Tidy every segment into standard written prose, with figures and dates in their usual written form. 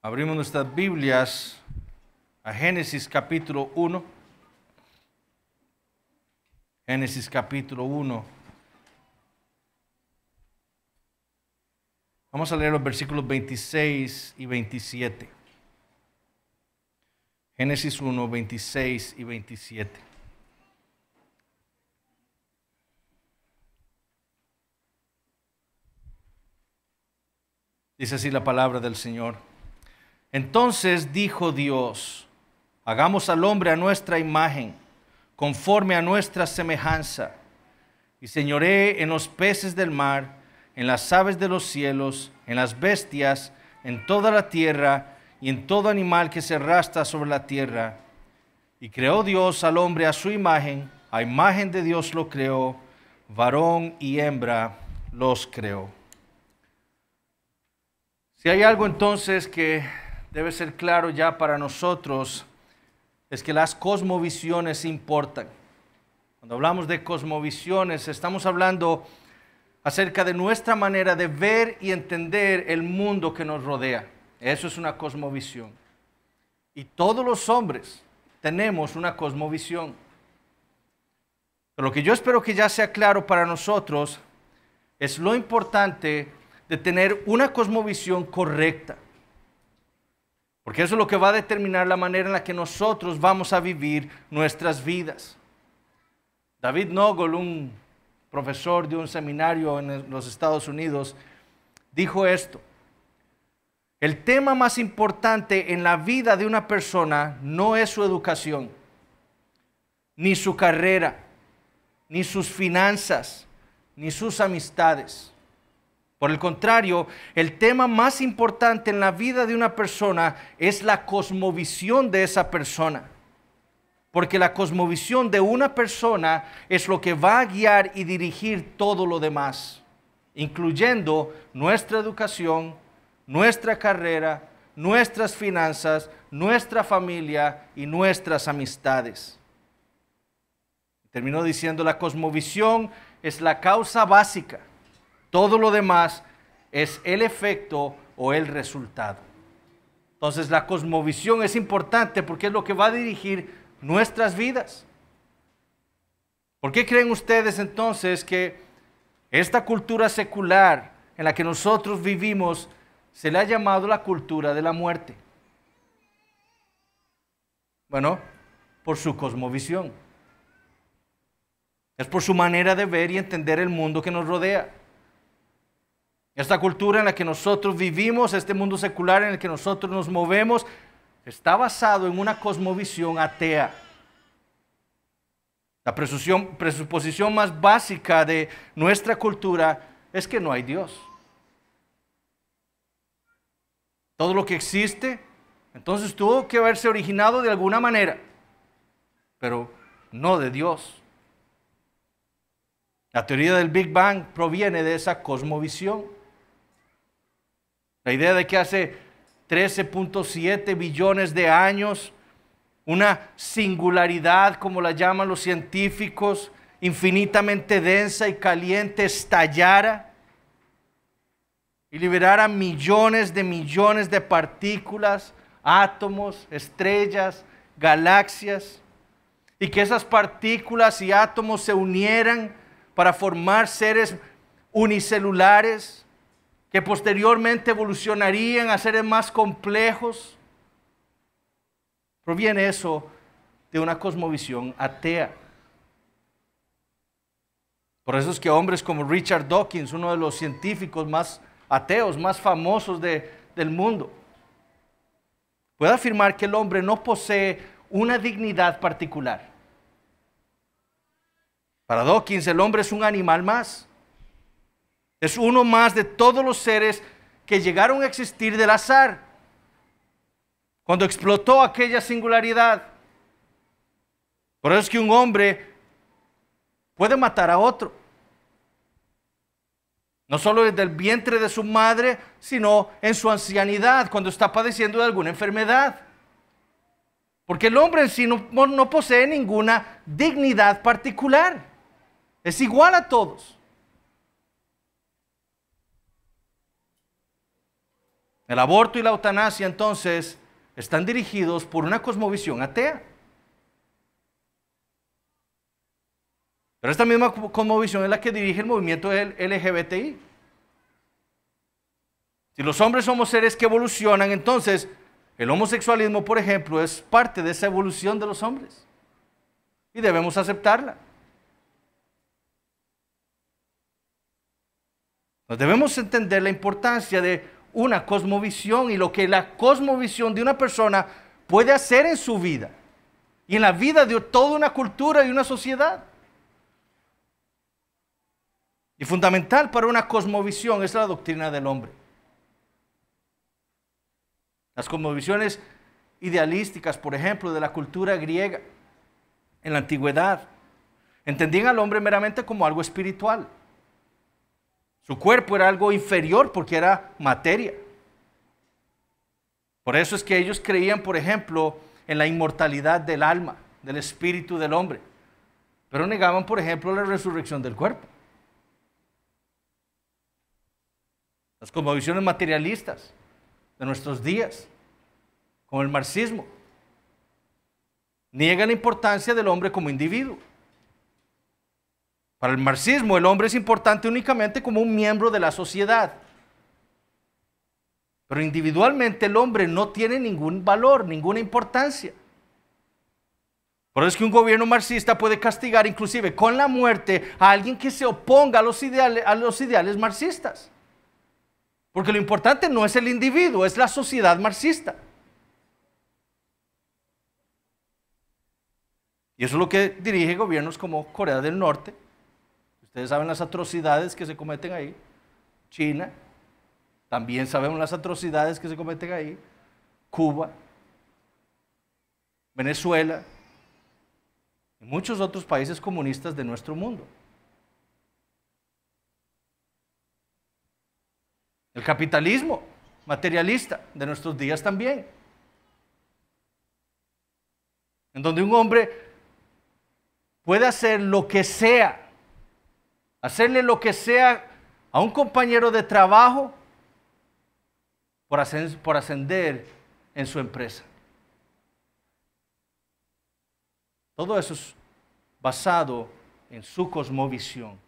Abrimos nuestras Biblias a Génesis capítulo 1. Génesis capítulo 1. Vamos a leer los versículos 26 y 27. Génesis 1, 26 y 27. Dice así la palabra del Señor. Entonces dijo Dios: hagamos al hombre a nuestra imagen, conforme a nuestra semejanza, y señoree en los peces del mar, en las aves de los cielos, en las bestias, en toda la tierra, y en todo animal que se arrastra sobre la tierra. Y creó Dios al hombre a su imagen, a imagen de Dios lo creó, varón y hembra los creó. Si hay algo entonces que debe ser claro ya para nosotros, es que las cosmovisiones importan. Cuando hablamos de cosmovisiones, estamos hablando acerca de nuestra manera de ver y entender el mundo que nos rodea. Eso es una cosmovisión. Y todos los hombres tenemos una cosmovisión. Pero lo que yo espero que ya sea claro para nosotros es lo importante de tener una cosmovisión correcta. Porque eso es lo que va a determinar la manera en la que nosotros vamos a vivir nuestras vidas. David Nogol, un profesor de un seminario en los Estados Unidos, dijo esto: el tema más importante en la vida de una persona no es su educación, ni su carrera, ni sus finanzas, ni sus amistades. Por el contrario, el tema más importante en la vida de una persona es la cosmovisión de esa persona. Porque la cosmovisión de una persona es lo que va a guiar y dirigir todo lo demás, incluyendo nuestra educación, nuestra carrera, nuestras finanzas, nuestra familia y nuestras amistades. Terminó diciendo: la cosmovisión es la causa básica. Todo lo demás es el efecto o el resultado. Entonces la cosmovisión es importante porque es lo que va a dirigir nuestras vidas. ¿Por qué creen ustedes entonces que esta cultura secular en la que nosotros vivimos se le ha llamado la cultura de la muerte? Bueno, por su cosmovisión. Es por su manera de ver y entender el mundo que nos rodea. Esta cultura en la que nosotros vivimos, este mundo secular en el que nosotros nos movemos, está basado en una cosmovisión atea. La presuposición más básica de nuestra cultura es que no hay Dios. Todo lo que existe, entonces tuvo que haberse originado de alguna manera, pero no de Dios. La teoría del Big Bang proviene de esa cosmovisión. La idea de que hace 13.7 billones de años, una singularidad, como la llaman los científicos, infinitamente densa y caliente, estallara y liberara millones de partículas, átomos, estrellas, galaxias, y que esas partículas y átomos se unieran para formar seres unicelulares que posteriormente evolucionarían a seres más complejos. Proviene eso de una cosmovisión atea. Por eso es que hombres como Richard Dawkins, uno de los científicos más ateos, más famosos del mundo, puede afirmar que el hombre no posee una dignidad particular. Para Dawkins, el hombre es un animal más. Es uno más de todos los seres que llegaron a existir del azar, cuando explotó aquella singularidad. Por eso es que un hombre puede matar a otro. No solo desde el vientre de su madre, sino en su ancianidad, cuando está padeciendo de alguna enfermedad. Porque el hombre en sí no posee ninguna dignidad particular. Es igual a todos. El aborto y la eutanasia, entonces, están dirigidos por una cosmovisión atea. Pero esta misma cosmovisión es la que dirige el movimiento LGBTI. Si los hombres somos seres que evolucionan, entonces el homosexualismo, por ejemplo, es parte de esa evolución de los hombres. Y debemos aceptarla. Nos debemos entender la importancia de una cosmovisión y lo que la cosmovisión de una persona puede hacer en su vida y en la vida de toda una cultura y una sociedad. Y fundamental para una cosmovisión es la doctrina del hombre. Las cosmovisiones idealísticas, por ejemplo, de la cultura griega en la antigüedad, entendían al hombre meramente como algo espiritual. Su cuerpo era algo inferior porque era materia. Por eso es que ellos creían, por ejemplo, en la inmortalidad del alma, del espíritu del hombre. Pero negaban, por ejemplo, la resurrección del cuerpo. Las cosmovisiones materialistas de nuestros días, como el marxismo, niegan la importancia del hombre como individuo. Para el marxismo, el hombre es importante únicamente como un miembro de la sociedad. Pero individualmente el hombre no tiene ningún valor, ninguna importancia. Por eso es que un gobierno marxista puede castigar inclusive con la muerte a alguien que se oponga a los ideales marxistas. Porque lo importante no es el individuo, es la sociedad marxista. Y eso es lo que dirige gobiernos como Corea del Norte. Ustedes saben las atrocidades que se cometen ahí. China, también sabemos las atrocidades que se cometen ahí. Cuba, Venezuela y muchos otros países comunistas de nuestro mundo. El capitalismo materialista de nuestros días también. En donde un hombre puede hacer lo que sea, hacerle lo que sea a un compañero de trabajo por ascender en su empresa. Todo eso es basado en su cosmovisión,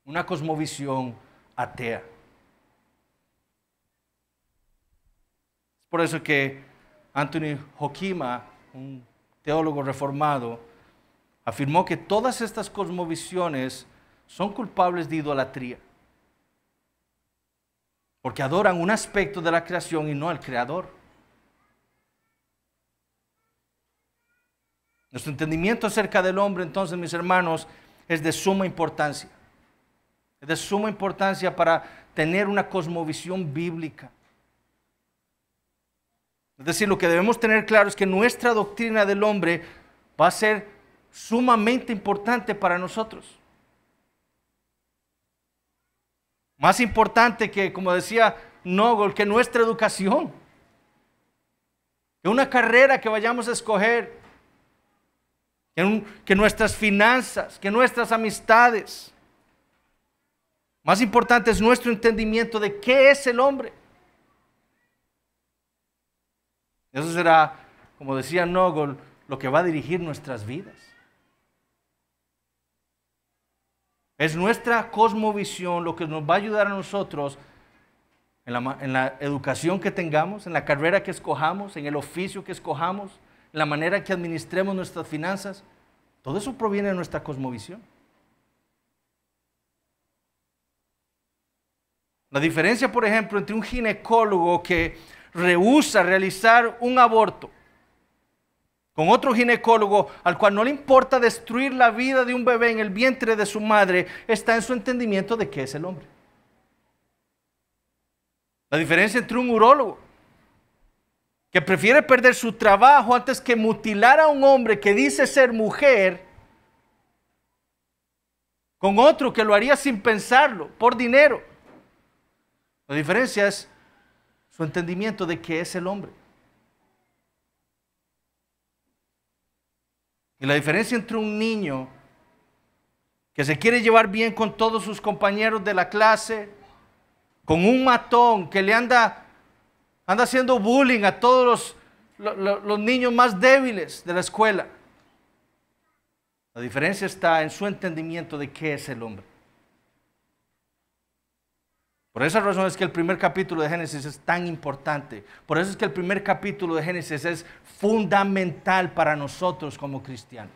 una cosmovisión atea. Por eso que Anthony Hoekema, un teólogo reformado, afirmó que todas estas cosmovisiones son culpables de idolatría, porque adoran un aspecto de la creación y no al Creador. Nuestro entendimiento acerca del hombre, entonces, mis hermanos, es de suma importancia. Es de suma importancia para tener una cosmovisión bíblica. Es decir, lo que debemos tener claro es que nuestra doctrina del hombre va a ser sumamente importante para nosotros. Más importante que, como decía Nogel, que nuestra educación, que una carrera que vayamos a escoger, que nuestras finanzas, que nuestras amistades. Más importante es nuestro entendimiento de qué es el hombre. Eso será, como decía Nogel, lo que va a dirigir nuestras vidas. Es nuestra cosmovisión lo que nos va a ayudar a nosotros en la educación que tengamos, en la carrera que escojamos, en el oficio que escojamos, en la manera que administremos nuestras finanzas. Todo eso proviene de nuestra cosmovisión. La diferencia, por ejemplo, entre un ginecólogo que rehúsa realizar un aborto con otro ginecólogo al cual no le importa destruir la vida de un bebé en el vientre de su madre, está en su entendimiento de qué es el hombre. La diferencia entre un urólogo que prefiere perder su trabajo antes que mutilar a un hombre que dice ser mujer, con otro que lo haría sin pensarlo, por dinero. La diferencia es su entendimiento de qué es el hombre. Y la diferencia entre un niño que se quiere llevar bien con todos sus compañeros de la clase, con un matón que le anda Anda haciendo bullying a todos los niños más débiles de la escuela. La diferencia está en su entendimiento de qué es el hombre. Por esa razón es que el primer capítulo de Génesis es tan importante. Por eso es que el primer capítulo de Génesis es fundamental para nosotros como cristianos.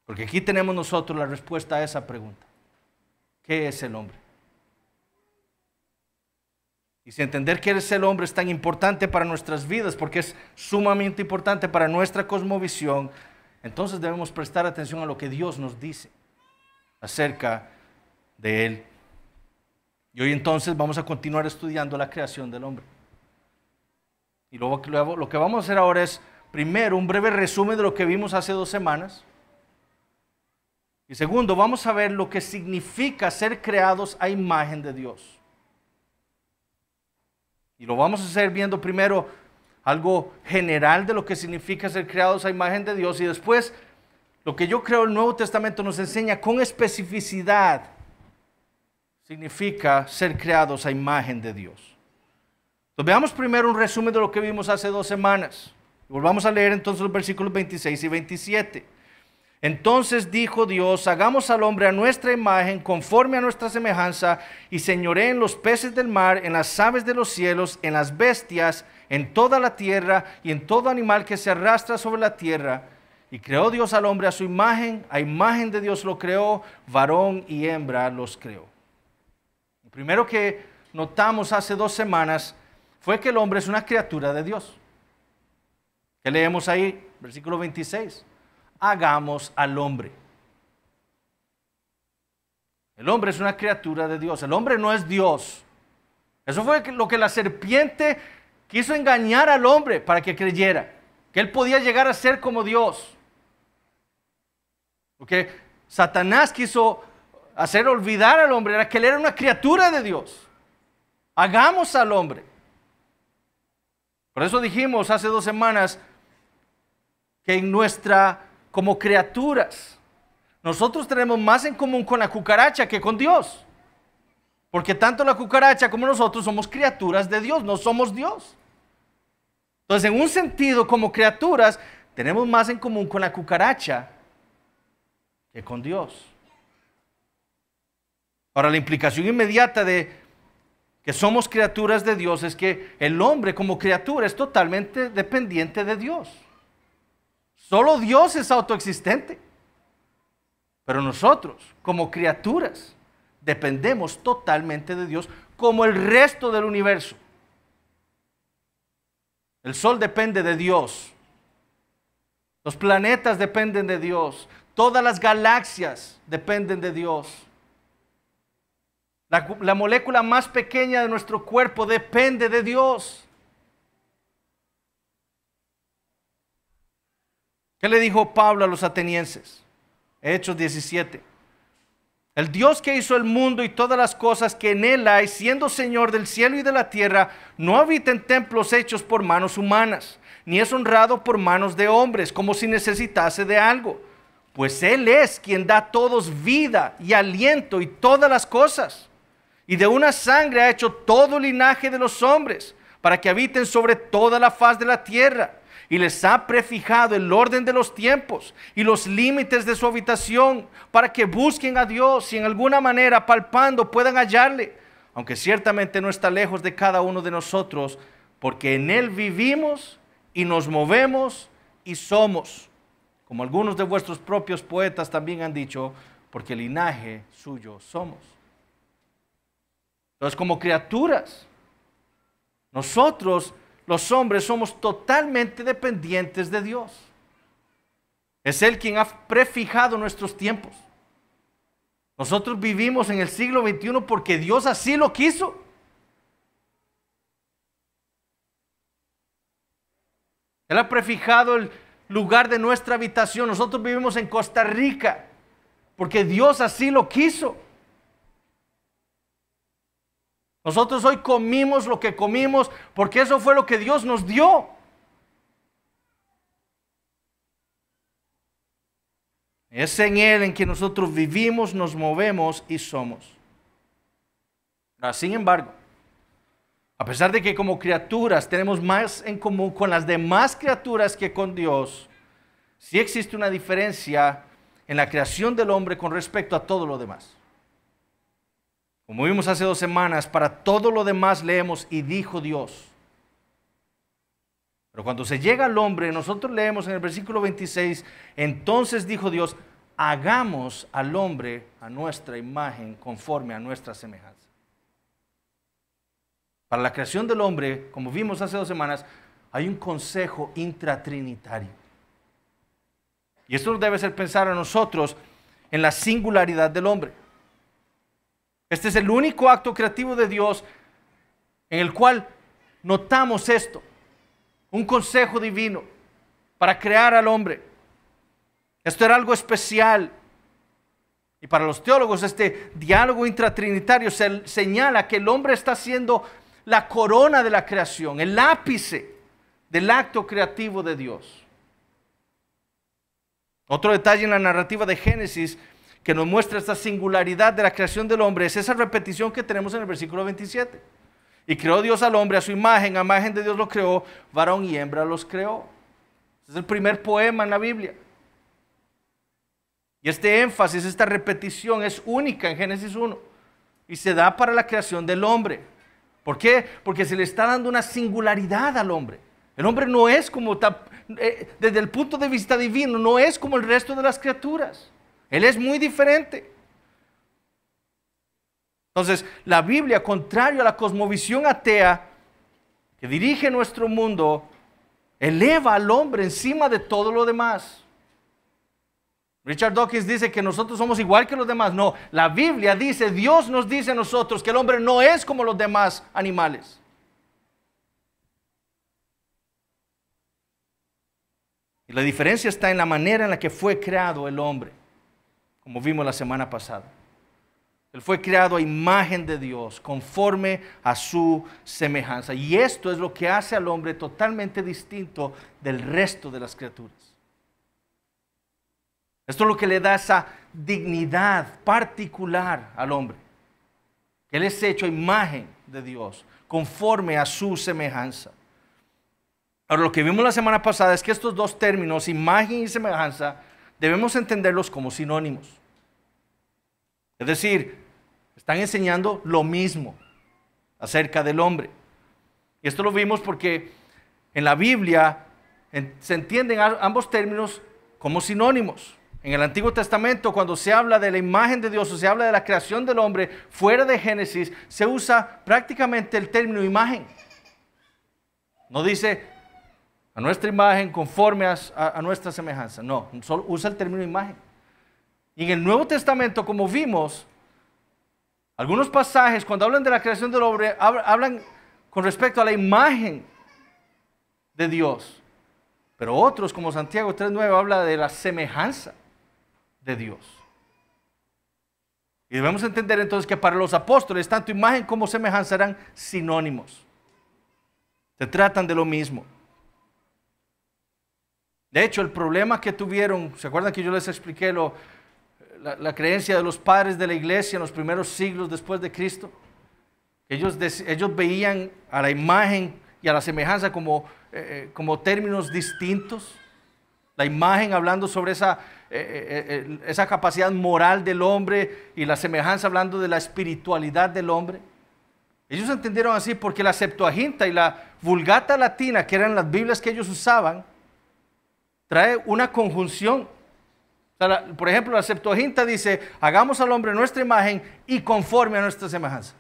Porque aquí tenemos nosotros la respuesta a esa pregunta. ¿Qué es el hombre? Y si entender qué es el hombre es tan importante para nuestras vidas, porque es sumamente importante para nuestra cosmovisión, entonces debemos prestar atención a lo que Dios nos dice acerca de él. Y hoy entonces vamos a continuar estudiando la creación del hombre. Y luego lo que vamos a hacer ahora es, primero, un breve resumen de lo que vimos hace 2 semanas. Y segundo, vamos a ver lo que significa ser creados a imagen de Dios. Y lo vamos a hacer viendo primero algo general de lo que significa ser creados a imagen de Dios, y después lo que yo creo el Nuevo Testamento nos enseña con especificidad significa ser creados a imagen de Dios. Entonces veamos primero un resumen de lo que vimos hace 2 semanas. Y volvamos a leer entonces los versículos 26 y 27. Entonces dijo Dios: hagamos al hombre a nuestra imagen, conforme a nuestra semejanza, y señoree en los peces del mar, en las aves de los cielos, en las bestias, en toda la tierra y en todo animal que se arrastra sobre la tierra. Y creó Dios al hombre a su imagen, a imagen de Dios lo creó, varón y hembra los creó. Lo primero que notamos hace 2 semanas fue que el hombre es una criatura de Dios. ¿Qué leemos ahí? Versículo 26. Hagamos al hombre. El hombre es una criatura de Dios. El hombre no es Dios. Eso fue lo que la serpiente quiso engañar al hombre para que creyera, que él podía llegar a ser como Dios. Lo que Satanás quiso hacer olvidar al hombre era que él era una criatura de Dios. Hagamos al hombre. Por eso dijimos hace 2 semanas que como criaturas, nosotros tenemos más en común con la cucaracha que con Dios. Porque tanto la cucaracha como nosotros somos criaturas de Dios, no somos Dios. Entonces, en un sentido, como criaturas, tenemos más en común con la cucaracha que con Dios. Ahora, la implicación inmediata de que somos criaturas de Dios es que el hombre como criatura es totalmente dependiente de Dios. Solo Dios es autoexistente. Pero nosotros, como criaturas, dependemos totalmente de Dios, como el resto del universo. El sol depende de Dios. Los planetas dependen de Dios. Todas las galaxias dependen de Dios. La molécula más pequeña de nuestro cuerpo depende de Dios. ¿Qué le dijo Pablo a los atenienses? Hechos 17. El Dios que hizo el mundo y todas las cosas que en él hay, siendo Señor del cielo y de la tierra, no habita en templos hechos por manos humanas, ni es honrado por manos de hombres, como si necesitase de algo. Pues Él es quien da a todos vida y aliento y todas las cosas. Y de una sangre ha hecho todo el linaje de los hombres, para que habiten sobre toda la faz de la tierra. Y les ha prefijado el orden de los tiempos y los límites de su habitación, para que busquen a Dios y en alguna manera, palpando, puedan hallarle, aunque ciertamente no está lejos de cada uno de nosotros, porque en Él vivimos y nos movemos y somos, como algunos de vuestros propios poetas también han dicho, porque linaje suyo somos. Entonces, como criaturas, nosotros los hombres somos totalmente dependientes de Dios. Es Él quien ha prefijado nuestros tiempos. Nosotros vivimos en el siglo XXI porque Dios así lo quiso. Él ha prefijado el lugar de nuestra habitación. Nosotros vivimos en Costa Rica porque Dios así lo quiso. Nosotros hoy comimos lo que comimos porque eso fue lo que Dios nos dio. Es en Él en que nosotros vivimos, nos movemos y somos. Sin embargo, a pesar de que como criaturas tenemos más en común con las demás criaturas que con Dios, sí existe una diferencia en la creación del hombre con respecto a todo lo demás. Como vimos hace 2 semanas, para todo lo demás leemos y dijo Dios. Pero cuando se llega al hombre, nosotros leemos en el versículo 26, entonces dijo Dios, hagamos al hombre a nuestra imagen conforme a nuestra semejanza. Para la creación del hombre, como vimos hace 2 semanas, hay un consejo intratrinitario. Y esto nos debe hacer pensar a nosotros en la singularidad del hombre. Este es el único acto creativo de Dios en el cual notamos esto, un consejo divino para crear al hombre. Esto era algo especial. Y para los teólogos este diálogo intratrinitario señala que el hombre está siendo la corona de la creación, el ápice del acto creativo de Dios. Otro detalle en la narrativa de Génesis que nos muestra esta singularidad de la creación del hombre es esa repetición que tenemos en el versículo 27. Y creó Dios al hombre a su imagen, a imagen de Dios lo creó, varón y hembra los creó. Este es el primer poema en la Biblia. Y este énfasis, esta repetición es única en Génesis 1 y se da para la creación del hombre. ¿Por qué? Porque se le está dando una singularidad al hombre. El hombre no es como, desde el punto de vista divino, no es como el resto de las criaturas. Él es muy diferente. Entonces, la Biblia, contrario a la cosmovisión atea que dirige nuestro mundo, eleva al hombre encima de todo lo demás. Richard Dawkins dice que nosotros somos igual que los demás. No, la Biblia dice, Dios nos dice a nosotros que el hombre no es como los demás animales. Y la diferencia está en la manera en la que fue creado el hombre, como vimos la semana pasada. Él fue creado a imagen de Dios, conforme a su semejanza. Y esto es lo que hace al hombre totalmente distinto del resto de las criaturas. Esto es lo que le da esa dignidad particular al hombre. Él es hecho a imagen de Dios, conforme a su semejanza. Ahora, lo que vimos la semana pasada es que estos dos términos, imagen y semejanza, debemos entenderlos como sinónimos. Es decir, están enseñando lo mismo acerca del hombre. Y esto lo vimos porque en la Biblia se entienden ambos términos como sinónimos. En el Antiguo Testamento, cuando se habla de la imagen de Dios o se habla de la creación del hombre, fuera de Génesis, se usa prácticamente el término imagen. No dice a nuestra imagen conforme a nuestra semejanza. No, solo usa el término imagen. Y en el Nuevo Testamento, como vimos, algunos pasajes cuando hablan de la creación del hombre, hablan con respecto a la imagen de Dios. Pero otros, como Santiago 3:9, habla de la semejanza de Dios. Y debemos entender entonces que para los apóstoles, tanto imagen como semejanza eran sinónimos. Se tratan de lo mismo. De hecho, el problema que tuvieron, ¿se acuerdan que yo les expliqué la creencia de los padres de la iglesia en los primeros siglos después de Cristo? Ellos veían a la imagen y a la semejanza como términos distintos. La imagen hablando sobre esa capacidad moral del hombre y la semejanza hablando de la espiritualidad del hombre. Ellos entendieron así porque la Septuaginta y la Vulgata latina, que eran las Biblias que ellos usaban, trae una conjunción. O sea, por ejemplo, la Septuaginta dice, hagamos al hombre nuestra imagen y conforme a nuestra semejanza.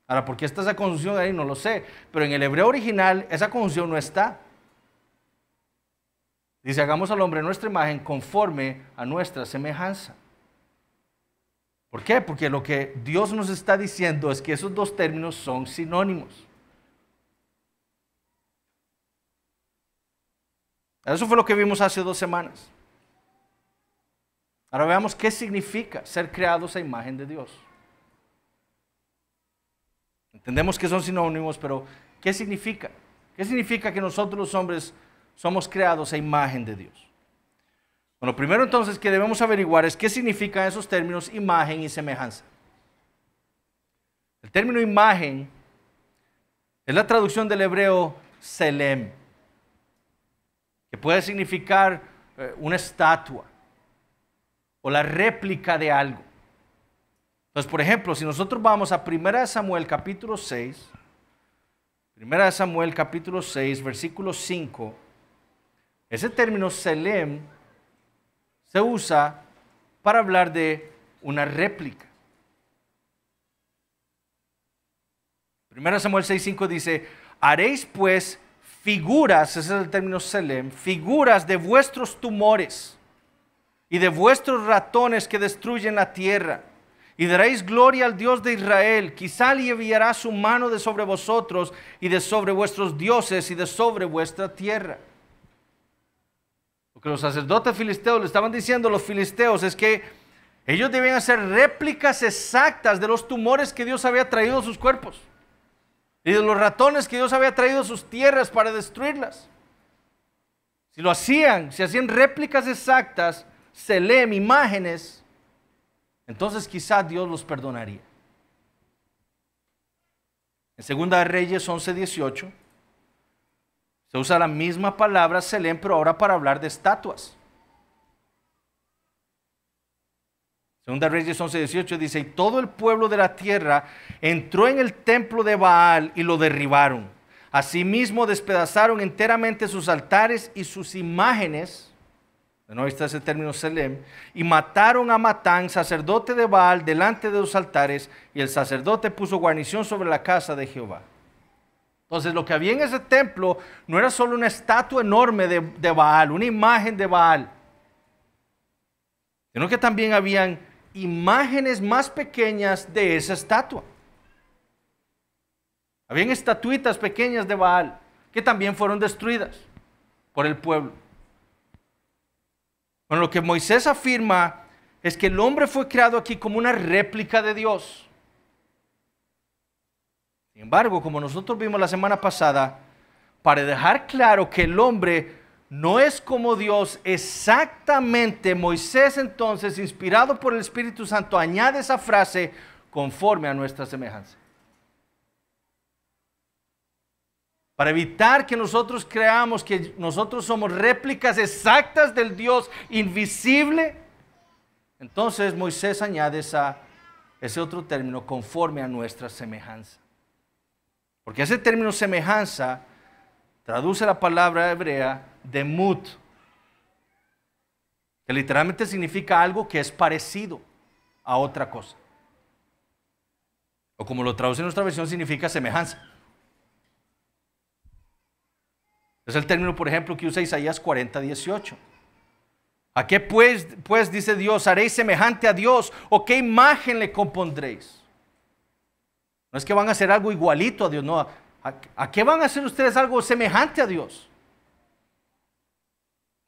Ahora, ¿por qué está esa conjunción ahí? No lo sé. Pero en el hebreo original, esa conjunción no está. Dice, hagamos al hombre nuestra imagen conforme a nuestra semejanza. ¿Por qué? Porque lo que Dios nos está diciendo es que esos dos términos son sinónimos. Eso fue lo que vimos hace 2 semanas. Ahora veamos qué significa ser creados a imagen de Dios. Entendemos que son sinónimos, pero ¿qué significa? ¿Qué significa que nosotros los hombres somos creados a imagen de Dios? Bueno, primero entonces que debemos averiguar es qué significan esos términos imagen y semejanza. El término imagen es la traducción del hebreo selem, que puede significar una estatua o la réplica de algo. Entonces, por ejemplo, si nosotros vamos a 1 Samuel capítulo 6, 1 Samuel capítulo 6, versículo 5, ese término selem se usa para hablar de una réplica. 1 Samuel 6:5 dice, haréis pues figuras, ese es el término selem, figuras de vuestros tumores y de vuestros ratones que destruyen la tierra, y daréis gloria al Dios de Israel. Quizá aliviará su mano de sobre vosotros y de sobre vuestros dioses y de sobre vuestra tierra. Lo que los sacerdotes filisteos le estaban diciendo a los filisteos es que ellos debían hacer réplicas exactas de los tumores que Dios había traído a sus cuerpos y de los ratones que Dios había traído a sus tierras para destruirlas. Si lo hacían, si hacían réplicas exactas, selem, imágenes, entonces quizá Dios los perdonaría. En 2 Reyes 11:18 se usa la misma palabra selem, pero ahora para hablar de estatuas. 2 Reyes 11:18 dice, y todo el pueblo de la tierra entró en el templo de Baal y lo derribaron. Asimismo despedazaron enteramente sus altares y sus imágenes. No, ahí está ese término selem. Y mataron a Matán, sacerdote de Baal, delante de los altares, y el sacerdote puso guarnición sobre la casa de Jehová. Entonces lo que había en ese templo no era solo una estatua enorme de Baal, una imagen de Baal, sino que también habían imágenes más pequeñas de esa estatua. Habían estatuitas pequeñas de Baal que también fueron destruidas por el pueblo. Bueno, lo que Moisés afirma es que el hombre fue creado aquí como una réplica de Dios. Sin embargo, como nosotros vimos la semana pasada, para dejar claro que el hombre no es como Dios exactamente, Moisés entonces, inspirado por el Espíritu Santo, añade esa frase, conforme a nuestra semejanza. Para evitar que nosotros creamos que nosotros somos réplicas exactas del Dios invisible, entonces Moisés añade ese otro término, conforme a nuestra semejanza. Porque ese término semejanza traduce la palabra hebrea demut, que literalmente significa algo que es parecido a otra cosa. O como lo traduce en nuestra versión, significa semejanza. Es el término, por ejemplo, que usa Isaías 40:18. ¿A qué pues dice Dios, haréis semejante a Dios? ¿O qué imagen le compondréis? No es que van a hacer algo igualito a Dios, no. ¿A qué van a hacer ustedes algo semejante a Dios?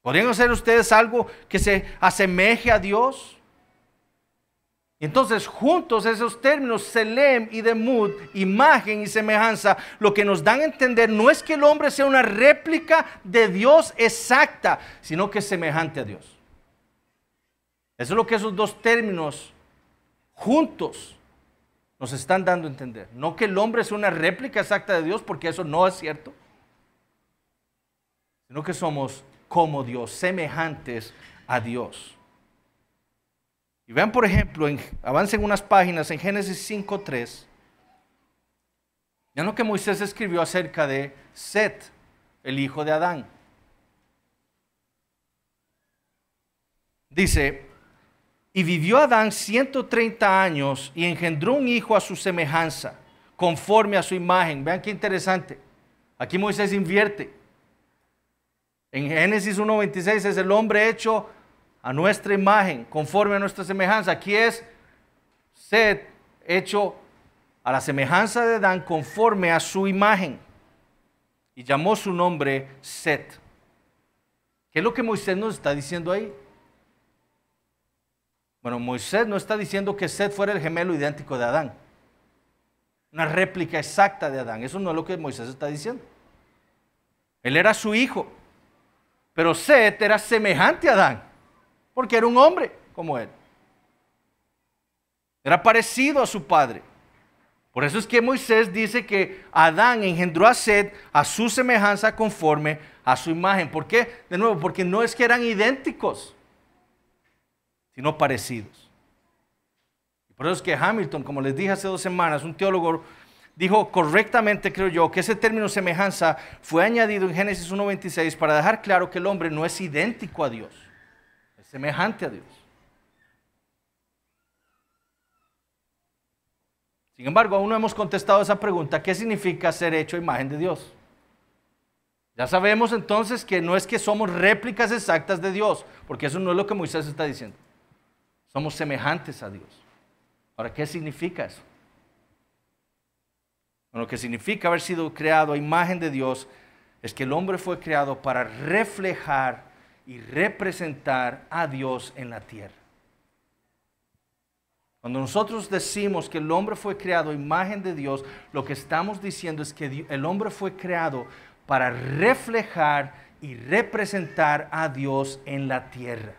¿Podrían hacer ustedes algo que se asemeje a Dios? Entonces, juntos esos términos, selem y demut, imagen y semejanza, lo que nos dan a entender no es que el hombre sea una réplica de Dios exacta, sino que es semejante a Dios. Eso es lo que esos dos términos juntos nos están dando a entender. No que el hombre sea una réplica exacta de Dios, porque eso no es cierto, sino que somos como Dios, semejantes a Dios. Y vean, por ejemplo, avancen unas páginas en Génesis 5:3. Vean lo que Moisés escribió acerca de Set, el hijo de Adán. Dice, y vivió Adán 130 años y engendró un hijo a su semejanza, conforme a su imagen. Vean qué interesante. Aquí Moisés invierte. En Génesis 1:26 es el hombre hecho a nuestra imagen, conforme a nuestra semejanza. Aquí es Set, hecho a la semejanza de Adán, conforme a su imagen. Y llamó su nombre Set. ¿Qué es lo que Moisés nos está diciendo ahí? Bueno, Moisés no está diciendo que Set fuera el gemelo idéntico de Adán, una réplica exacta de Adán. Eso no es lo que Moisés está diciendo. Él era su hijo, pero Set era semejante a Adán, porque era un hombre como él. Era parecido a su padre. Por eso es que Moisés dice que Adán engendró a Set a su semejanza conforme a su imagen. ¿Por qué? De nuevo, porque no es que eran idénticos, sino parecidos. Por eso es que Hamilton, como les dije hace 2 semanas, un teólogo, dijo correctamente, creo yo, que ese término semejanza fue añadido en Génesis 1:26 para dejar claro que el hombre no es idéntico a Dios, es semejante a Dios. Sin embargo, aún no hemos contestado esa pregunta: ¿qué significa ser hecho a imagen de Dios? Ya sabemos entonces que no es que somos réplicas exactas de Dios, porque eso no es lo que Moisés está diciendo. Somos semejantes a Dios. Ahora, ¿qué significa eso? Bueno, lo que significa haber sido creado a imagen de Dios es que el hombre fue creado para reflejar y representar a Dios en la tierra. Cuando nosotros decimos que el hombre fue creado a imagen de Dios, lo que estamos diciendo es que el hombre fue creado para reflejar y representar a Dios en la tierra.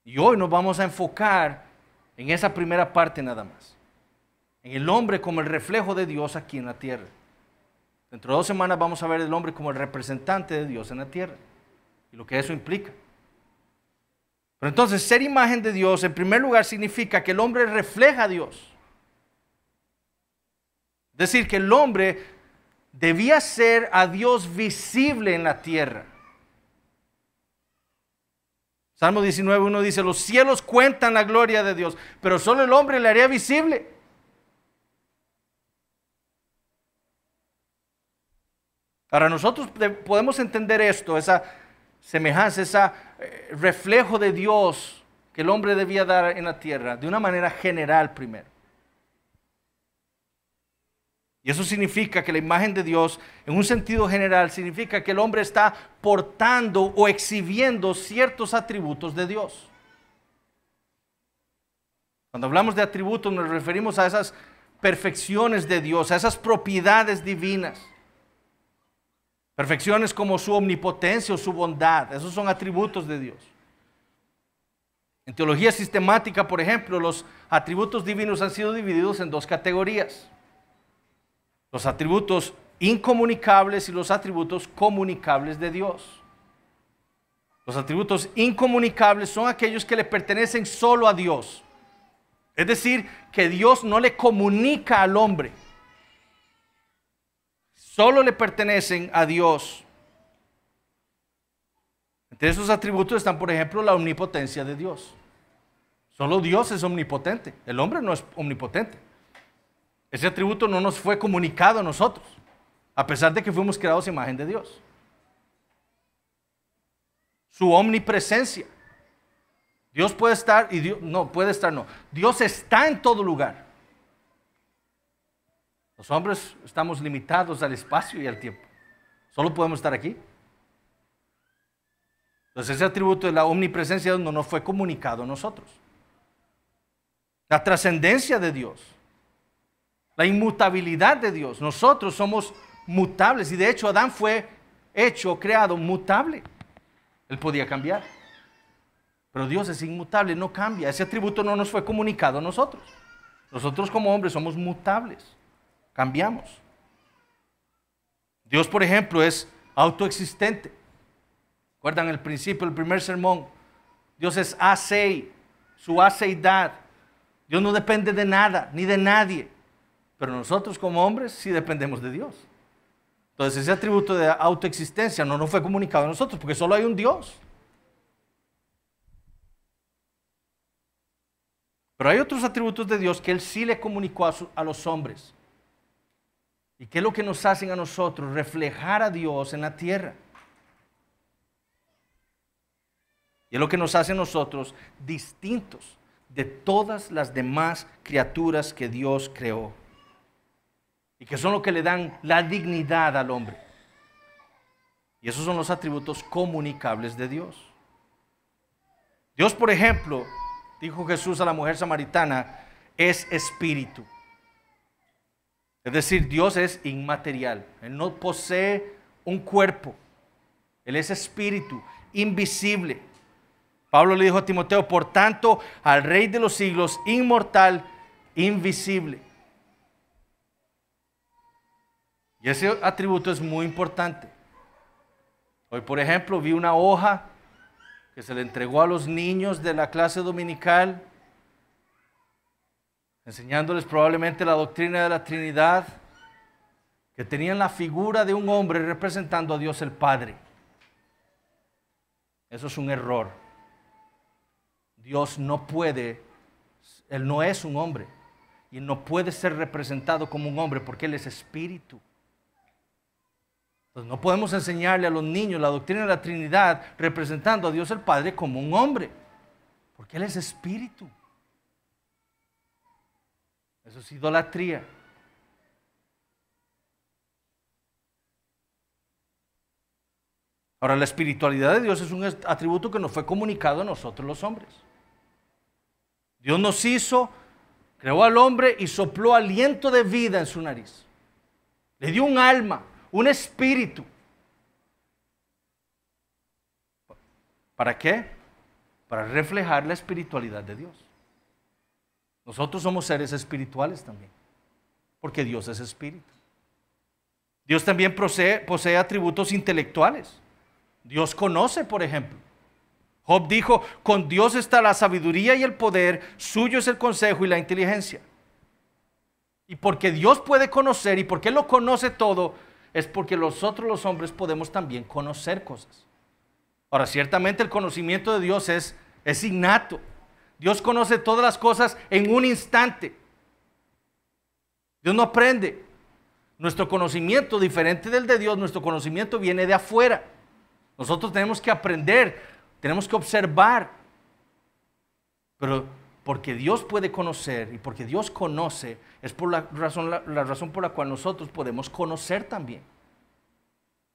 Y hoy nos vamos a enfocar en esa primera parte nada más, en el hombre como el reflejo de Dios aquí en la tierra. Dentro de 2 semanas vamos a ver el hombre como el representante de Dios en la tierra y lo que eso implica. Pero entonces, ser imagen de Dios, en primer lugar, significa que el hombre refleja a Dios. Es decir, que el hombre debía ser a Dios visible en la tierra. Salmo 19:1 dice: los cielos cuentan la gloria de Dios, pero solo el hombre le haría visible. Ahora, nosotros podemos entender esto, esa semejanza, ese reflejo de Dios que el hombre debía dar en la tierra, de una manera general primero. Y eso significa que la imagen de Dios, en un sentido general, significa que el hombre está portando o exhibiendo ciertos atributos de Dios. Cuando hablamos de atributos nos referimos a esas perfecciones de Dios, a esas propiedades divinas. Perfecciones como su omnipotencia o su bondad, esos son atributos de Dios. En teología sistemática, por ejemplo, los atributos divinos han sido divididos en 2 categorías. Los atributos incomunicables y los atributos comunicables de Dios. Los atributos incomunicables son aquellos que le pertenecen solo a Dios. Es decir, que Dios no le comunica al hombre. Solo le pertenecen a Dios. Entre esos atributos están, por ejemplo, la omnipotencia de Dios. Solo Dios es omnipotente. El hombre no es omnipotente. Ese atributo no nos fue comunicado a nosotros, a pesar de que fuimos creados a imagen de Dios. Su omnipresencia. Dios puede estar y Dios no puede estar, no. Dios está en todo lugar. Los hombres estamos limitados al espacio y al tiempo. Solo podemos estar aquí. Entonces ese atributo de la omnipresencia no nos fue comunicado a nosotros. La trascendencia de Dios. La inmutabilidad de Dios. Nosotros somos mutables y de hecho Adán fue hecho, creado mutable. Él podía cambiar. Pero Dios es inmutable, no cambia. Ese atributo no nos fue comunicado a nosotros. Nosotros como hombres somos mutables. Cambiamos. Dios, por ejemplo, es autoexistente. ¿Recuerdan el principio, el primer sermón? Dios es asei, su aseidad. Dios no depende de nada, ni de nadie. Pero nosotros como hombres sí dependemos de Dios. Entonces ese atributo de autoexistencia no nos fue comunicado a nosotros porque solo hay un Dios. Pero hay otros atributos de Dios que Él sí le comunicó a los hombres. ¿Y qué es lo que nos hacen a nosotros? Reflejar a Dios en la tierra. Y es lo que nos hace a nosotros distintos de todas las demás criaturas que Dios creó. Y que son lo que le dan la dignidad al hombre. Y esos son los atributos comunicables de Dios. Dios, por ejemplo, dijo Jesús a la mujer samaritana, es espíritu. Es decir, Dios es inmaterial. Él no posee un cuerpo. Él es espíritu, invisible. Pablo le dijo a Timoteo, por tanto, al Rey de los siglos, inmortal, invisible. Y ese atributo es muy importante. Hoy, por ejemplo, vi una hoja que se le entregó a los niños de la clase dominical, enseñándoles probablemente la doctrina de la Trinidad, que tenían la figura de un hombre representando a Dios el Padre. Eso es un error. Dios no puede, Él no es un hombre, y no puede ser representado como un hombre porque Él es espíritu. Entonces no podemos enseñarle a los niños la doctrina de la Trinidad representando a Dios el Padre como un hombre, porque Él es espíritu. Eso es idolatría. Ahora, la espiritualidad de Dios es un atributo que nos fue comunicado a nosotros los hombres. Dios nos hizo, creó al hombre y sopló aliento de vida en su nariz. Le dio un alma, un espíritu. ¿Para qué? Para reflejar la espiritualidad de Dios. Nosotros somos seres espirituales también, porque Dios es espíritu. Dios también posee atributos intelectuales. Dios conoce, por ejemplo. Job dijo, con Dios está la sabiduría y el poder, suyo es el consejo y la inteligencia. Y porque Dios puede conocer y porque Él lo conoce todo, es porque nosotros los hombres podemos también conocer cosas. Ahora, ciertamente el conocimiento de Dios es innato. Dios conoce todas las cosas en un instante. Dios no aprende. Nuestro conocimiento, diferente del de Dios, nuestro conocimiento viene de afuera. Nosotros tenemos que aprender, tenemos que observar. Pero porque Dios puede conocer y porque Dios conoce, es por la razón por la cual nosotros podemos conocer también.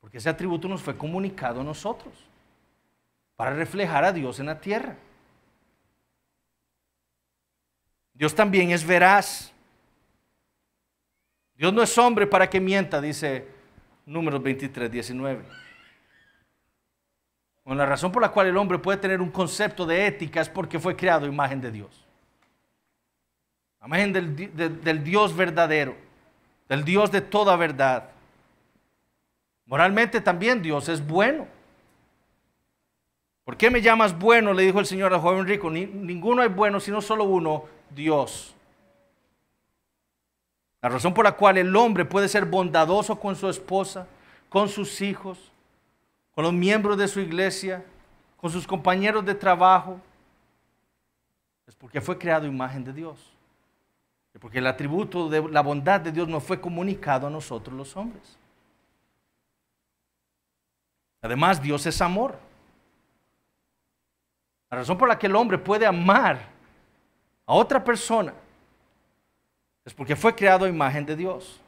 Porque ese atributo nos fue comunicado a nosotros para reflejar a Dios en la tierra. Dios también es veraz. Dios no es hombre para que mienta, dice Números 23, 19. Bueno, la razón por la cual el hombre puede tener un concepto de ética es porque fue creado a imagen de Dios. A imagen del Dios verdadero, del Dios de toda verdad. Moralmente también Dios es bueno. ¿Por qué me llamas bueno?, le dijo el Señor al joven rico. Ninguno es bueno, sino solo uno, Dios. La razón por la cual el hombre puede ser bondadoso con su esposa, con sus hijos, con los miembros de su iglesia, con sus compañeros de trabajo, es porque fue creado a imagen de Dios. Y porque el atributo de la bondad de Dios nos fue comunicado a nosotros los hombres. Además, Dios es amor. La razón por la que el hombre puede amar a otra persona es porque fue creado a imagen de Dios.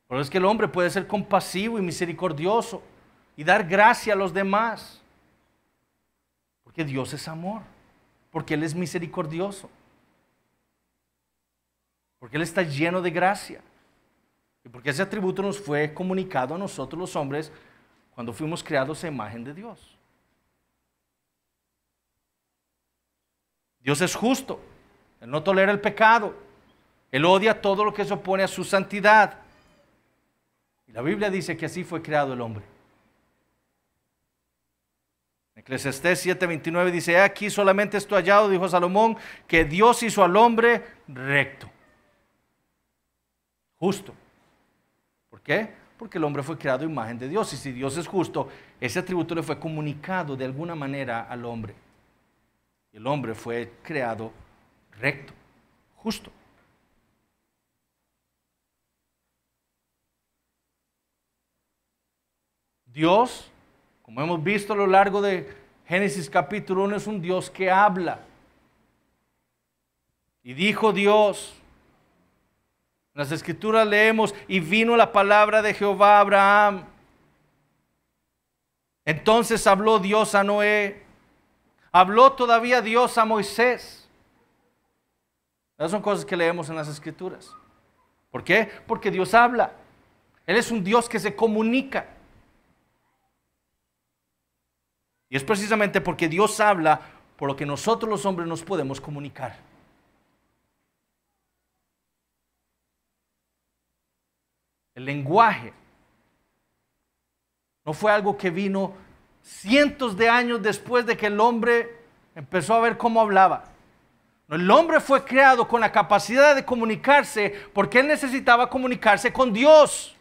Por eso es que el hombre puede ser compasivo y misericordioso y dar gracia a los demás. Porque Dios es amor. Porque Él es misericordioso. Porque Él está lleno de gracia. Y porque ese atributo nos fue comunicado a nosotros los hombres cuando fuimos creados a imagen de Dios. Dios es justo. Él no tolera el pecado. Él odia todo lo que se opone a su santidad. Y la Biblia dice que así fue creado el hombre. Eclesiastés 7:29 dice, aquí solamente esto hallado, dijo Salomón, que Dios hizo al hombre recto, justo. ¿Por qué? Porque el hombre fue creado a imagen de Dios. Y si Dios es justo, ese atributo le fue comunicado de alguna manera al hombre. Y el hombre fue creado recto, justo. Dios, como hemos visto a lo largo de Génesis capítulo 1, es un Dios que habla. Y dijo Dios, en las Escrituras leemos, y vino la palabra de Jehová a Abraham. Entonces habló Dios a Noé. Habló todavía Dios a Moisés. Esas son cosas que leemos en las Escrituras. ¿Por qué? Porque Dios habla. Él es un Dios que se comunica. Y es precisamente porque Dios habla por lo que nosotros los hombres nos podemos comunicar. El lenguaje no fue algo que vino cientos de años después de que el hombre empezó a ver cómo hablaba. No, el hombre fue creado con la capacidad de comunicarse porque él necesitaba comunicarse con Dios.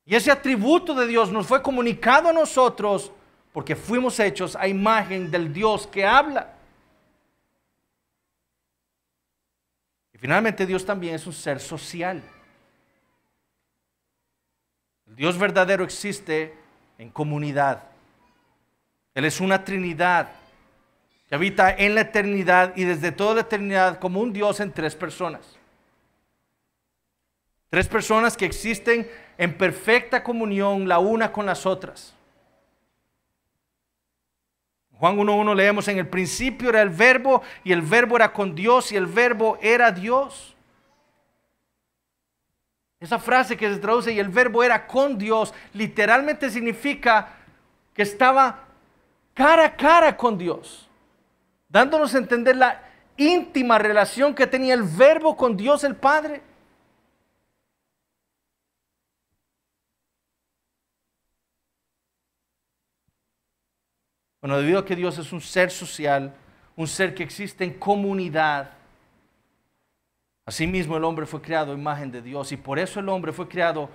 Y ese atributo de Dios nos fue comunicado a nosotros porque fuimos hechos a imagen del Dios que habla. Y finalmente Dios también es un ser social. El Dios verdadero existe en comunidad. Él es una Trinidad que habita en la eternidad y desde toda la eternidad como un Dios en tres personas. Tres personas que existen en perfecta comunión la una con las otras. Juan 1:1 leemos: en el principio era el verbo y el verbo era con Dios y el verbo era Dios. Esa frase que se traduce y el verbo era con Dios literalmente significa que estaba cara a cara con Dios, dándonos a entender la íntima relación que tenía el verbo con Dios el Padre. Bueno, debido a que Dios es un ser social, un ser que existe en comunidad, asimismo el hombre fue creado a imagen de Dios y por eso el hombre fue creado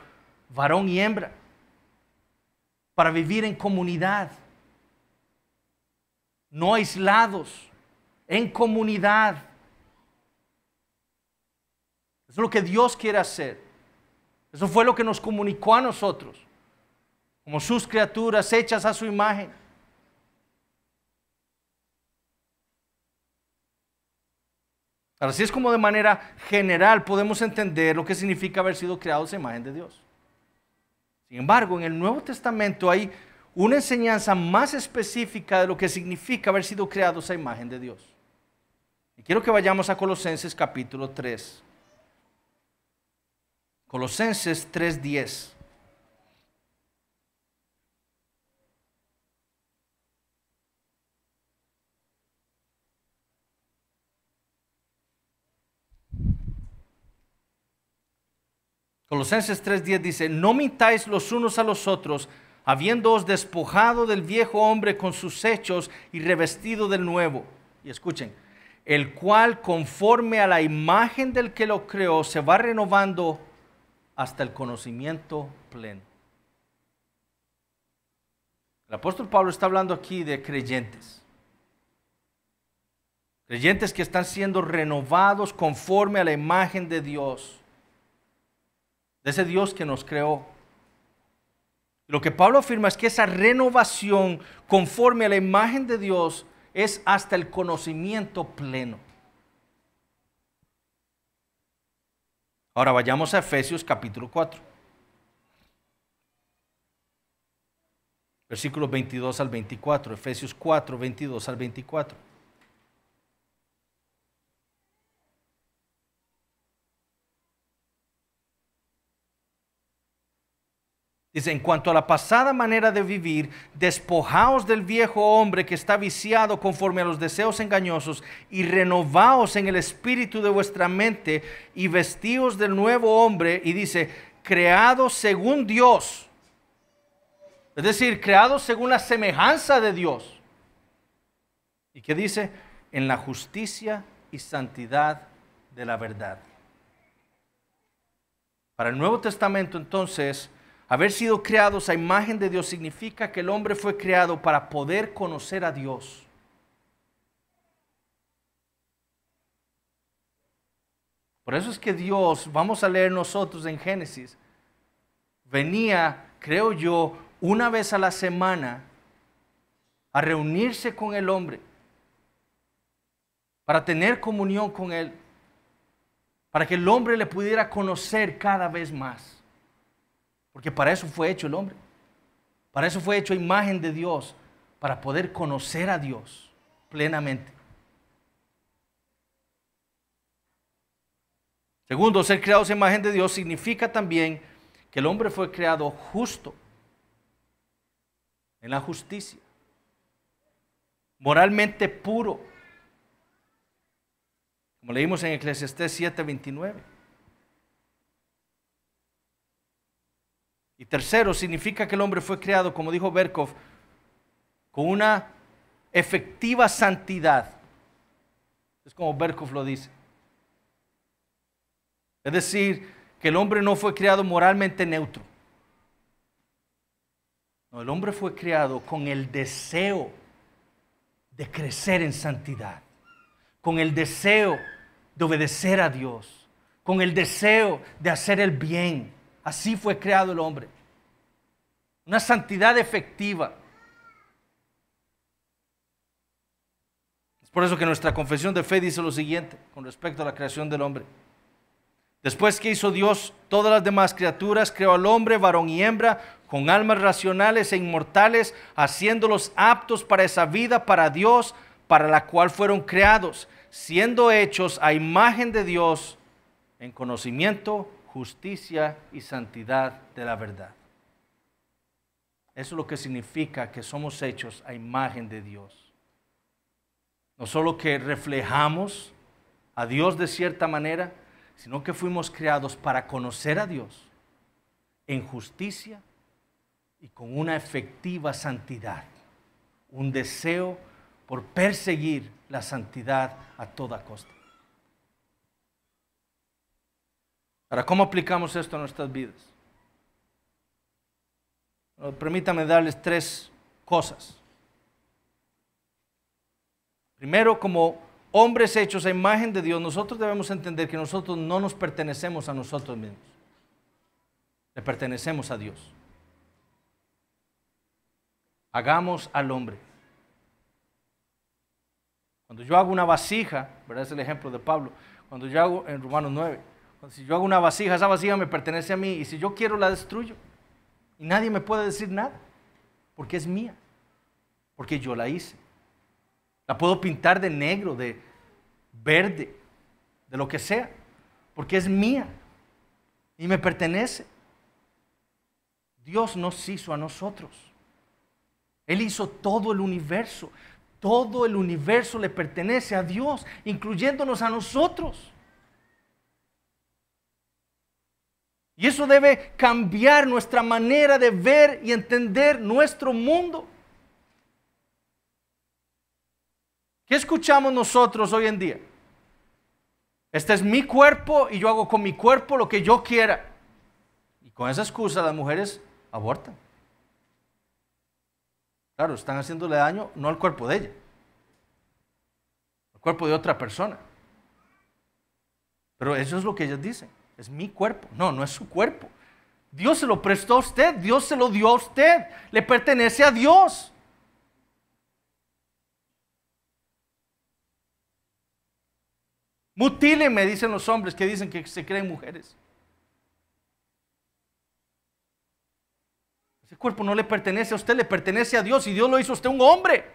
varón y hembra, para vivir en comunidad, no aislados, en comunidad. Eso es lo que Dios quiere hacer. Eso fue lo que nos comunicó a nosotros, como sus criaturas hechas a su imagen. Ahora, así es como de manera general podemos entender lo que significa haber sido creados a imagen de Dios. Sin embargo, en el Nuevo Testamento hay una enseñanza más específica de lo que significa haber sido creados a imagen de Dios. Y quiero que vayamos a Colosenses capítulo 3. Colosenses 3:10. Colosenses 3:10 dice: no mintáis los unos a los otros, habiéndoos despojado del viejo hombre con sus hechos y revestido del nuevo. Y escuchen, el cual conforme a la imagen del que lo creó se va renovando hasta el conocimiento pleno. El apóstol Pablo está hablando aquí de creyentes. Creyentes que están siendo renovados conforme a la imagen de Dios. De ese Dios que nos creó. Lo que Pablo afirma es que esa renovación conforme a la imagen de Dios es hasta el conocimiento pleno. Ahora vayamos a Efesios capítulo 4. Versículos 22 al 24. Efesios 4, 22 al 24. Dice: en cuanto a la pasada manera de vivir, despojaos del viejo hombre que está viciado conforme a los deseos engañosos y renovaos en el espíritu de vuestra mente y vestíos del nuevo hombre. Y dice: creados según Dios. Es decir, creados según la semejanza de Dios. ¿Y qué dice? En la justicia y santidad de la verdad. Para el Nuevo Testamento, entonces, haber sido creados a imagen de Dios significa que el hombre fue creado para poder conocer a Dios. Por eso es que Dios, vamos a leer nosotros en Génesis, venía, creo yo, una vez a la semana a reunirse con el hombre para tener comunión con él, para que el hombre le pudiera conocer cada vez más. Porque para eso fue hecho el hombre. Para eso fue hecho imagen de Dios, para poder conocer a Dios plenamente. Segundo, ser creados a imagen de Dios significa también que el hombre fue creado justo. en la justicia, moralmente puro, como leímos en Eclesiastés 7:29. Y tercero, significa que el hombre fue creado, como dijo Berkov, con una efectiva santidad. Es como Berkov lo dice. Es decir, que el hombre no fue creado moralmente neutro. No, el hombre fue creado con el deseo de crecer en santidad, con el deseo de obedecer a Dios, con el deseo de hacer el bien. Así fue creado el hombre. Una santidad efectiva. Es por eso que nuestra confesión de fe dice lo siguiente con respecto a la creación del hombre. Después que hizo Dios todas las demás criaturas, creó al hombre, varón y hembra, con almas racionales e inmortales, haciéndolos aptos para esa vida, para Dios, para la cual fueron creados, siendo hechos a imagen de Dios en conocimiento, justicia y santidad de la verdad. Eso es lo que significa que somos hechos a imagen de Dios. No solo que reflejamos a Dios de cierta manera, sino que fuimos creados para conocer a Dios en justicia y con una efectiva santidad, un deseo por perseguir la santidad a toda costa. Ahora, ¿cómo aplicamos esto a nuestras vidas? Bueno, permítame darles 3 cosas. Primero, como hombres hechos a imagen de Dios, nosotros debemos entender que nosotros no nos pertenecemos a nosotros mismos. Le pertenecemos a Dios. Hagamos al hombre. Cuando yo hago una vasija, ¿verdad? Es el ejemplo de Pablo. Cuando yo hago, en Romanos 9, si yo hago una vasija, esa vasija me pertenece a mí, y si yo quiero la destruyo. Y nadie me puede decir nada, porque es mía, porque yo la hice. La puedo pintar de negro, de verde, de lo que sea, porque es mía y me pertenece. Dios nos hizo a nosotros. Él hizo todo el universo. Todo el universo le pertenece a Dios, incluyéndonos a nosotros. Y eso debe cambiar nuestra manera de ver y entender nuestro mundo. ¿Qué escuchamos nosotros hoy en día? Este es mi cuerpo y yo hago con mi cuerpo lo que yo quiera. Y con esa excusa las mujeres abortan. Claro, están haciéndole daño no al cuerpo de ella, al cuerpo de otra persona. Pero eso es lo que ellas dicen. Es mi cuerpo. No, no es su cuerpo. Dios se lo prestó a usted. Dios se lo dio a usted. Le pertenece a Dios. Mutílenme, dicen los hombres que dicen que se creen mujeres. Ese cuerpo no le pertenece a usted, le pertenece a Dios, y Dios lo hizo a usted un hombre.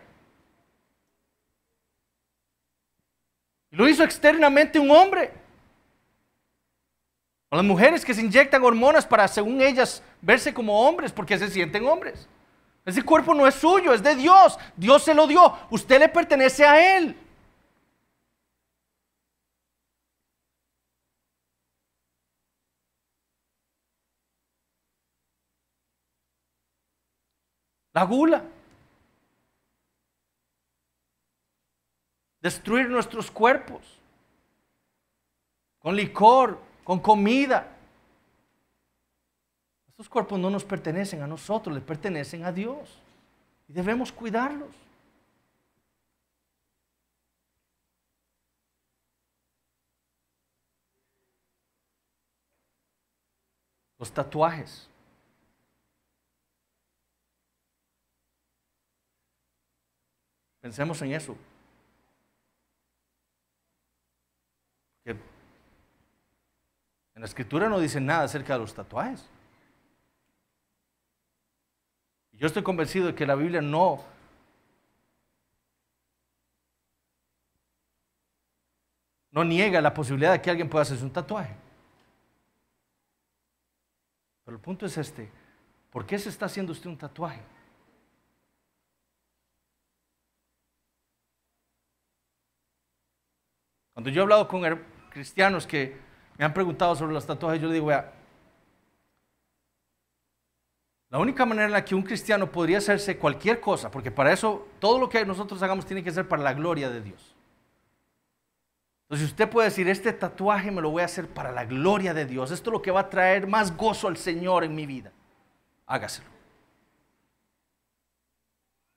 Y lo hizo externamente un hombre. A las mujeres que se inyectan hormonas para, según ellas, verse como hombres porque se sienten hombres. Ese cuerpo no es suyo, es de Dios. Dios se lo dio. Usted le pertenece a Él. La gula. Destruir nuestros cuerpos con licor, con comida. Estos cuerpos no nos pertenecen a nosotros, les pertenecen a Dios. Y debemos cuidarlos. Los tatuajes. Pensemos en eso. Que en la Escritura no dice nada acerca de los tatuajes. Yo estoy convencido de que la Biblia no niega la posibilidad de que alguien pueda hacerse un tatuaje. Pero el punto es este: ¿por qué se está haciendo usted un tatuaje? Cuando yo he hablado con cristianos que me han preguntado sobre los tatuajes, yo les digo, vea, la única manera en la que un cristiano podría hacerse cualquier cosa, porque para eso todo lo que nosotros hagamos tiene que ser para la gloria de Dios. Entonces usted puede decir, este tatuaje me lo voy a hacer para la gloria de Dios, esto es lo que va a traer más gozo al Señor en mi vida. Hágaselo.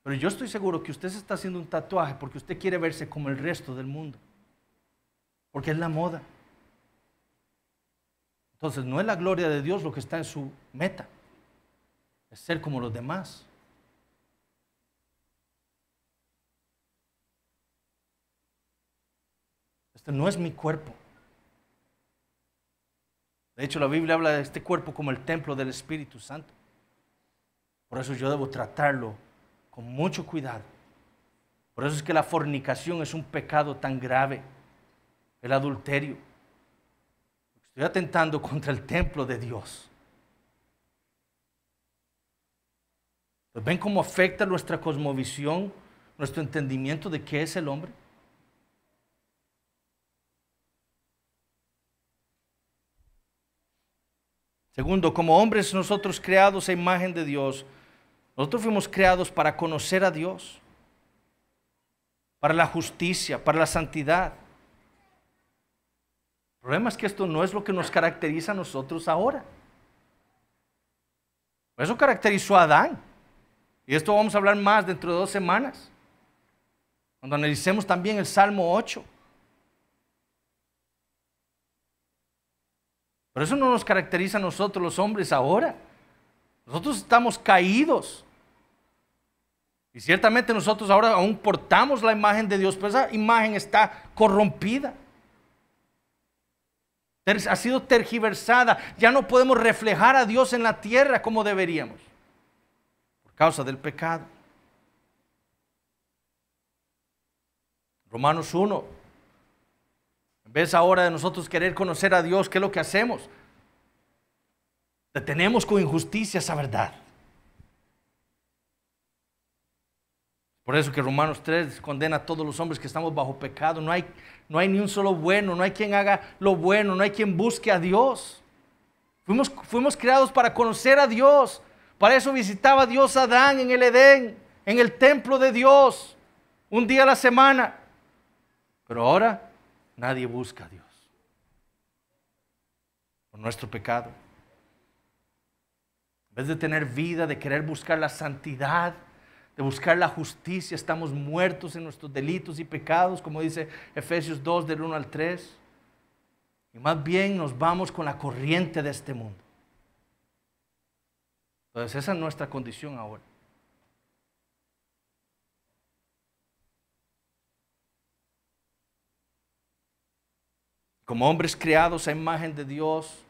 Pero yo estoy seguro que usted se está haciendo un tatuaje porque usted quiere verse como el resto del mundo. Porque es la moda. Entonces no es la gloria de Dios lo que está en su meta. Es ser como los demás. Este no es mi cuerpo. De hecho, la Biblia habla de este cuerpo como el templo del Espíritu Santo. Por eso yo debo tratarlo con mucho cuidado. Por eso es que la fornicación es un pecado tan grave. El adulterio. Estoy atentando contra el templo de Dios. Pues ¿ven cómo afecta nuestra cosmovisión, nuestro entendimiento de qué es el hombre? Segundo, como hombres nosotros creados a imagen de Dios, nosotros fuimos creados para conocer a Dios, para la justicia, para la santidad. El problema es que esto no es lo que nos caracteriza a nosotros ahora. Eso caracterizó a Adán. Y esto vamos a hablar más dentro de 2 semanas, cuando analicemos también el Salmo 8. Pero eso no nos caracteriza a nosotros los hombres ahora. Nosotros estamos caídos. Y ciertamente nosotros ahora aún portamos la imagen de Dios, pero esa imagen está corrompida. Ha sido tergiversada. Ya no podemos reflejar a Dios en la tierra como deberíamos. Por causa del pecado. Romanos 1. En vez ahora de nosotros querer conocer a Dios, ¿qué es lo que hacemos? Detenemos con injusticia esa verdad. Por eso que Romanos 3 condena a todos los hombres que estamos bajo pecado. No hay ni un solo bueno, no hay quien haga lo bueno, no hay quien busque a Dios. Fuimos creados para conocer a Dios. Para eso visitaba Dios a Adán en el Edén, en el templo de Dios, un día a la semana. Pero ahora nadie busca a Dios por nuestro pecado. En vez de tener vida, de querer buscar la santidad, de buscar la justicia, estamos muertos en nuestros delitos y pecados, como dice Efesios 2, del 1 al 3. Y más bien nos vamos con la corriente de este mundo. Entonces esa es nuestra condición ahora. Como hombres creados a imagen de Dios,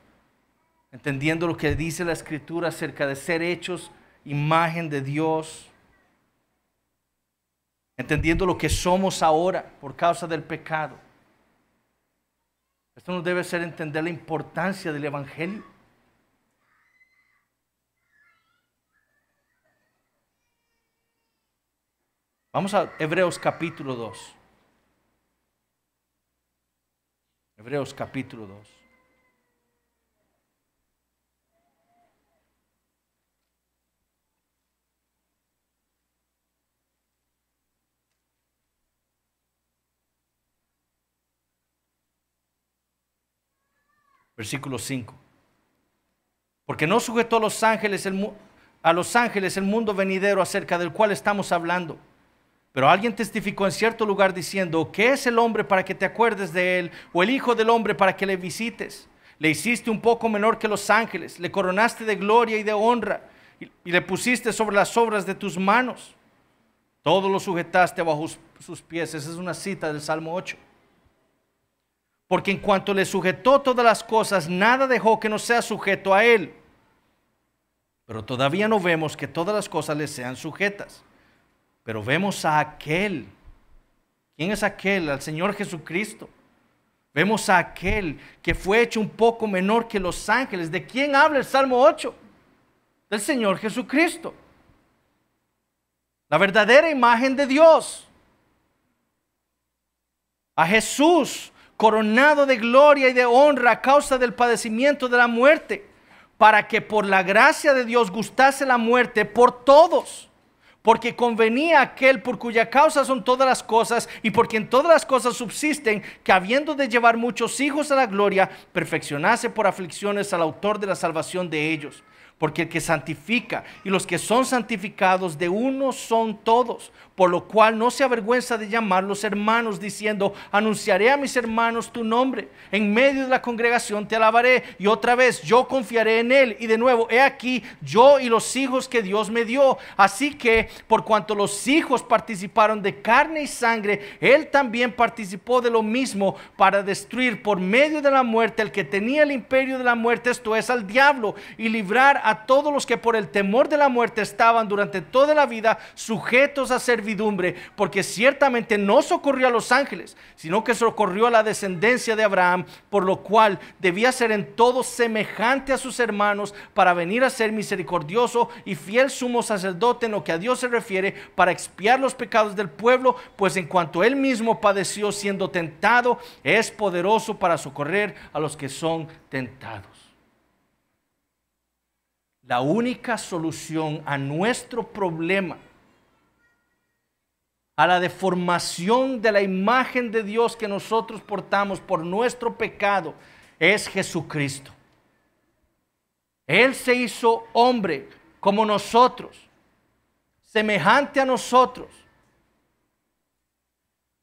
entendiendo lo que dice la Escritura acerca de ser hechos imagen de Dios, entendiendo lo que somos ahora por causa del pecado. Esto nos debe hacer entender la importancia del Evangelio. Vamos a Hebreos capítulo 2. Hebreos capítulo 2. Versículo 5. Porque no sujetó a los ángeles el mundo venidero acerca del cual estamos hablando. Pero alguien testificó en cierto lugar diciendo, ¿qué es el hombre para que te acuerdes de él? ¿O el hijo del hombre para que le visites? Le hiciste un poco menor que los ángeles, le coronaste de gloria y de honra, y le pusiste sobre las obras de tus manos. Todo lo sujetaste bajo sus pies. Esa es una cita del Salmo 8. Porque en cuanto le sujetó todas las cosas, nada dejó que no sea sujeto a él. Pero todavía no vemos que todas las cosas le sean sujetas. Pero vemos a aquel. ¿Quién es aquel? Al Señor Jesucristo. Vemos a aquel que fue hecho un poco menor que los ángeles. ¿De quién habla el Salmo 8? Del Señor Jesucristo. La verdadera imagen de Dios. A Jesús coronado de gloria y de honra a causa del padecimiento de la muerte, para que por la gracia de Dios gustase la muerte por todos. Porque convenía a aquel por cuya causa son todas las cosas, y por quien todas las cosas subsisten, que habiendo de llevar muchos hijos a la gloria, perfeccionase por aflicciones al autor de la salvación de ellos. Porque el que santifica y los que son santificados de uno son todos, por lo cual no se avergüenza de llamarlos hermanos, diciendo: anunciaré a mis hermanos tu nombre, en medio de la congregación te alabaré, y otra vez yo confiaré en él. Y de nuevo, he aquí yo y los hijos que Dios me dio. Así que por cuanto los hijos participaron de carne y sangre, él también participó de lo mismo, para destruir por medio de la muerte al que tenía el imperio de la muerte, esto es, al diablo, y librar a todos los que por el temor de la muerte estaban durante toda la vida sujetos a servidumbre. Porque ciertamente no socorrió a los ángeles, sino que socorrió a la descendencia de Abraham, por lo cual debía ser en todo semejante a sus hermanos, para venir a ser misericordioso y fiel sumo sacerdote en lo que a Dios se refiere, para expiar los pecados del pueblo, pues en cuanto él mismo padeció siendo tentado, es poderoso para socorrer a los que son tentados. La única solución a nuestro problema, a la deformación de la imagen de Dios que nosotros portamos por nuestro pecado, es Jesucristo. Él se hizo hombre como nosotros, semejante a nosotros,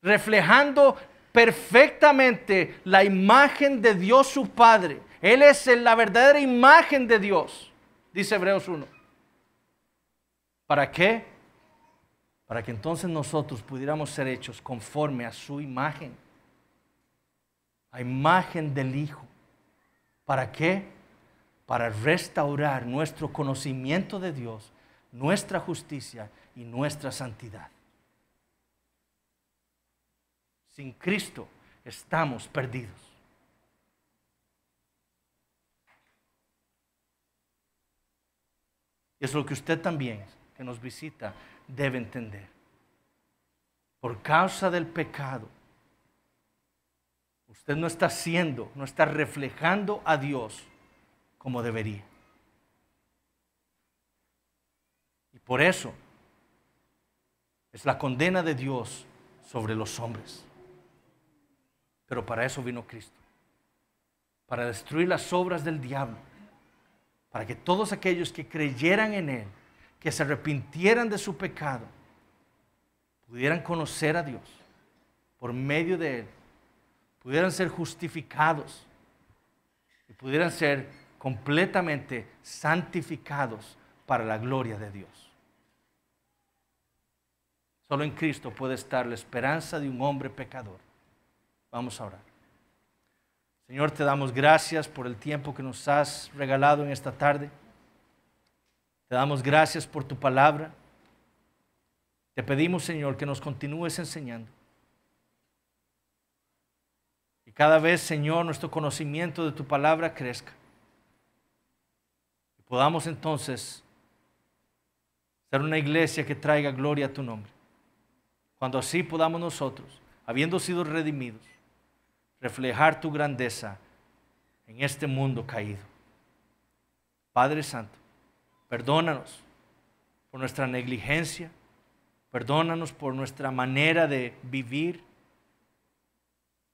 reflejando perfectamente la imagen de Dios su Padre. Él es la verdadera imagen de Dios, dice Hebreos 1. ¿Para qué? Para que entonces nosotros pudiéramos ser hechos conforme a su imagen, a imagen del Hijo. ¿Para qué? Para restaurar nuestro conocimiento de Dios, nuestra justicia y nuestra santidad. Sin Cristo estamos perdidos. Y es lo que usted también, que nos visita, debe entender. Por causa del pecado, usted no está siendo, no está reflejando a Dios como debería. Y por eso es la condena de Dios sobre los hombres. Pero para eso vino Cristo, para destruir las obras del diablo, para que todos aquellos que creyeran en Él, que se arrepintieran de su pecado, pudieran conocer a Dios por medio de Él, pudieran ser justificados y pudieran ser completamente santificados para la gloria de Dios. Solo en Cristo puede estar la esperanza de un hombre pecador. Vamos a orar. Señor, te damos gracias por el tiempo que nos has regalado en esta tarde. Te damos gracias por tu palabra. Te pedimos, Señor, que nos continúes enseñando. Y cada vez, Señor, nuestro conocimiento de tu palabra crezca. Y podamos entonces ser una iglesia que traiga gloria a tu nombre. Cuando así podamos nosotros, habiendo sido redimidos, reflejar tu grandeza en este mundo caído. Padre Santo, perdónanos por nuestra negligencia, perdónanos por nuestra manera de vivir,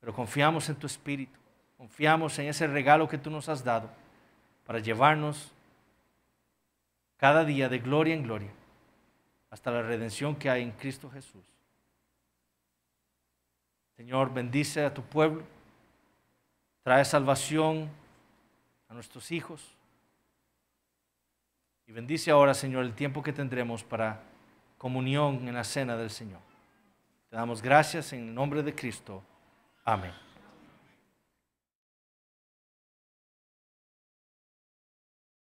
pero confiamos en tu Espíritu, confiamos en ese regalo que tú nos has dado para llevarnos cada día de gloria en gloria hasta la redención que hay en Cristo Jesús. Señor, bendice a tu pueblo, trae salvación a nuestros hijos y bendice ahora, Señor, el tiempo que tendremos para comunión en la cena del Señor. Te damos gracias en el nombre de Cristo. Amén.